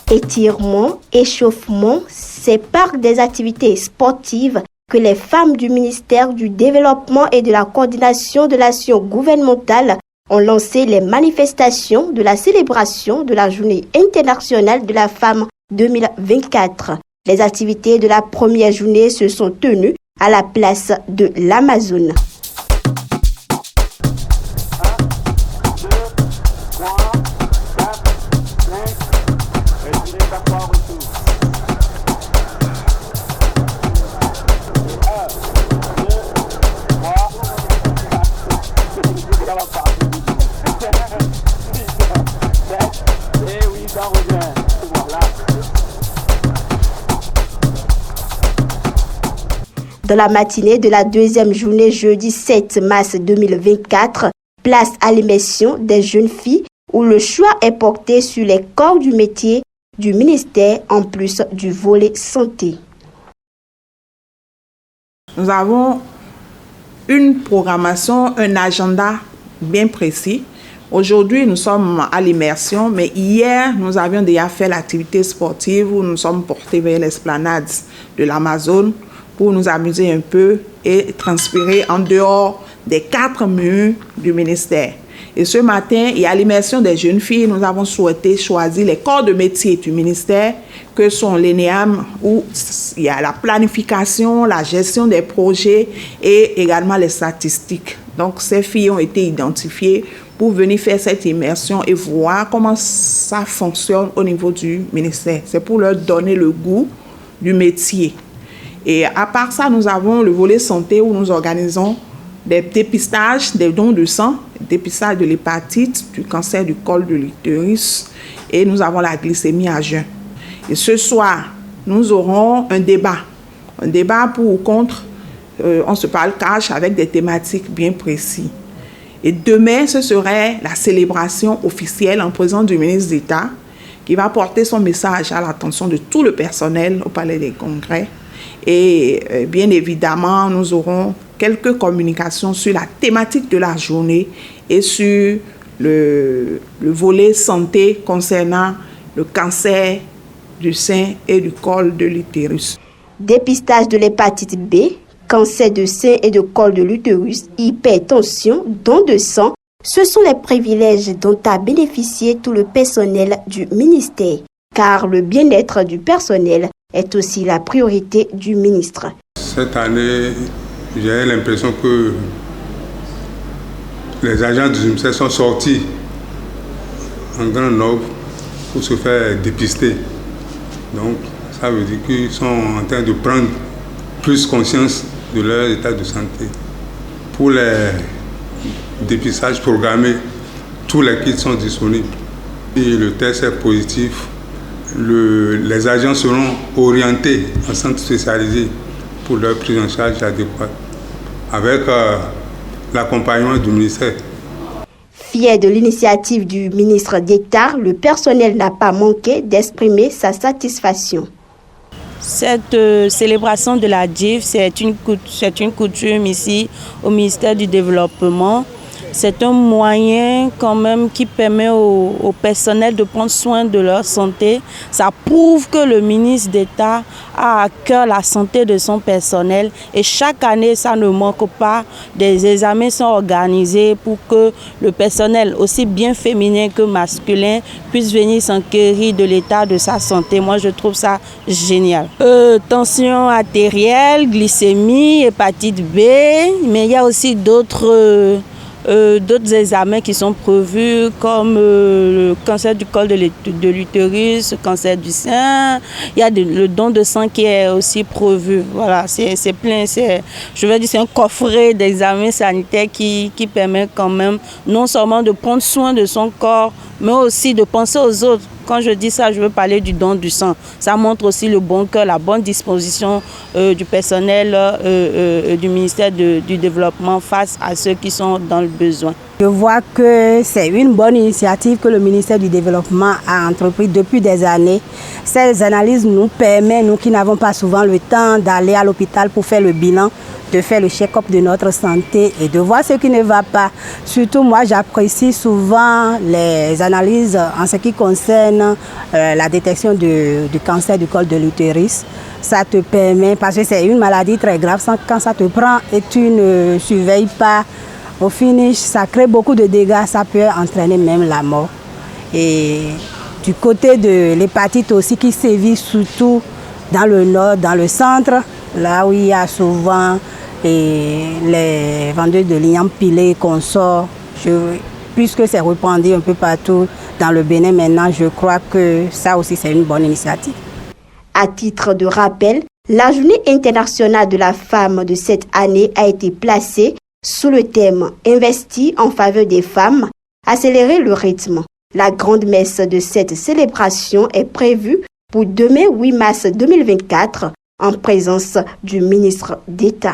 Étirement, échauffement, c'est par des activités sportives que les femmes du ministère du Développement et de la Coordination de l'action gouvernementale ont lancé les manifestations de la célébration de la Journée internationale de la femme 2024. Les activités de la première journée se sont tenues à la place de l'Amazone. Dans la matinée de la deuxième journée jeudi 7 mars 2024, place à l'immersion des jeunes filles où le choix est porté sur les corps du métier du ministère en plus du volet santé. Nous avons une programmation, un agenda bien précis. Aujourd'hui, nous sommes à l'immersion, mais hier, nous avions déjà fait l'activité sportive où nous sommes portés vers l'esplanade de l'Amazone pour nous amuser un peu et transpirer en dehors des 4 murs du ministère. Et ce matin, il y a l'immersion des jeunes filles. Nous avons souhaité choisir les corps de métier du ministère, que sont l'ENEAM, où il y a la planification, la gestion des projets et également les statistiques. Donc, ces filles ont été identifiées pour venir faire cette immersion et voir comment ça fonctionne au niveau du ministère. C'est pour leur donner le goût du métier. Et à part ça, nous avons le volet santé où nous organisons des dépistages, des dons de sang, dépistage de l'hépatite, du cancer du col de l'utérus et nous avons la glycémie à jeun. Et ce soir, nous aurons un débat pour ou contre, on se parle cash avec des thématiques bien précises. Et demain, ce serait la célébration officielle en présence du ministre d'État qui va porter son message à l'attention de tout le personnel au Palais des Congrès. Et bien évidemment, nous aurons quelques communications sur la thématique de la journée et sur le volet santé concernant le cancer du sein et du col de l'utérus. Dépistage de l'hépatite B, cancer de sein et de col de l'utérus, hypertension, don de sang, ce sont les privilèges dont a bénéficié tout le personnel du ministère, car le bien-être du personnel est aussi la priorité du ministre. Cette année, j'ai l'impression que les agents du ministère sont sortis en grand nombre pour se faire dépister. Donc, ça veut dire qu'ils sont en train de prendre plus conscience de leur état de santé. Pour les dépistages programmés, tous les kits sont disponibles. Et le test est positif. Les agents seront orientés en centre spécialisé pour leur prise en charge adéquate, avec l'accompagnement du ministère. Fier de l'initiative du ministre d'État, le personnel n'a pas manqué d'exprimer sa satisfaction. Cette célébration de la DIF, c'est une coutume ici au ministère du Développement. C'est un moyen quand même qui permet au personnel de prendre soin de leur santé. Ça prouve que le ministre d'État a à cœur la santé de son personnel. Et chaque année, ça ne manque pas. Des examens sont organisés pour que le personnel, aussi bien féminin que masculin, puisse venir s'enquérir de l'état de sa santé. Moi, je trouve ça génial. Tension artérielle, glycémie, hépatite B, mais il y a aussi d'autres examens qui sont prévus comme le cancer du col de l'utérus, le cancer du sein. Il y a le don de sang qui est aussi prévu. Voilà, c'est plein. C'est un coffret d'examens sanitaires qui permet quand même non seulement de prendre soin de son corps, mais aussi de penser aux autres. Quand je dis ça, je veux parler du don du sang. Ça montre aussi le bon cœur, la bonne disposition du personnel du ministère du Développement face à ceux qui sont dans le besoin. Je vois que c'est une bonne initiative que le ministère du Développement a entrepris depuis des années. Ces analyses nous permettent, nous qui n'avons pas souvent le temps d'aller à l'hôpital pour faire le bilan, de faire le check-up de notre santé et de voir ce qui ne va pas. Surtout moi, j'apprécie souvent les analyses en ce qui concerne la détection du cancer du col de l'utérus. Ça te permet, parce que c'est une maladie très grave, quand ça te prend et tu ne surveilles pas, au finish, ça crée beaucoup de dégâts, ça peut entraîner même la mort. Et du côté de l'hépatite aussi qui sévit surtout dans le nord, dans le centre, là où il y a souvent les vendeurs de lignans pilés qu'on sort, puisque c'est répandu un peu partout dans le Bénin maintenant, je crois que ça aussi c'est une bonne initiative. À titre de rappel, la Journée internationale de la femme de cette année a été placée sous le thème « Investir en faveur des femmes, accélérer le rythme ». La grande messe de cette célébration est prévue pour demain 8 mars 2024 en présence du ministre d'État.